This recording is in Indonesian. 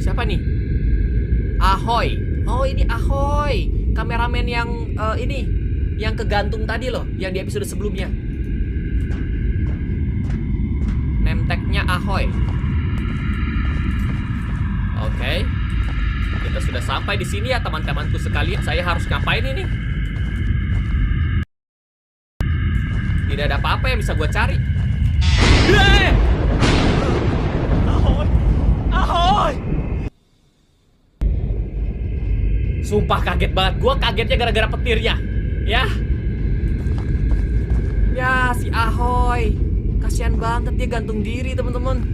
Siapa nih? Ahoy. Oh, ini Ahoy. Kameramen yang ini, yang kegantung tadi loh, yang di episode sebelumnya. Name tag-nya Ahoy. Oke. Kita sudah sampai di sini ya teman-temanku sekalian. Saya harus ngapain ini? Tidak ada apa-apa yang bisa gue cari. Ahoy! Ahoy! Sumpah kaget banget. Gue kagetnya gara-gara petirnya. Ya. Ya, si Ahoy. Kasihan banget dia gantung diri, teman-teman.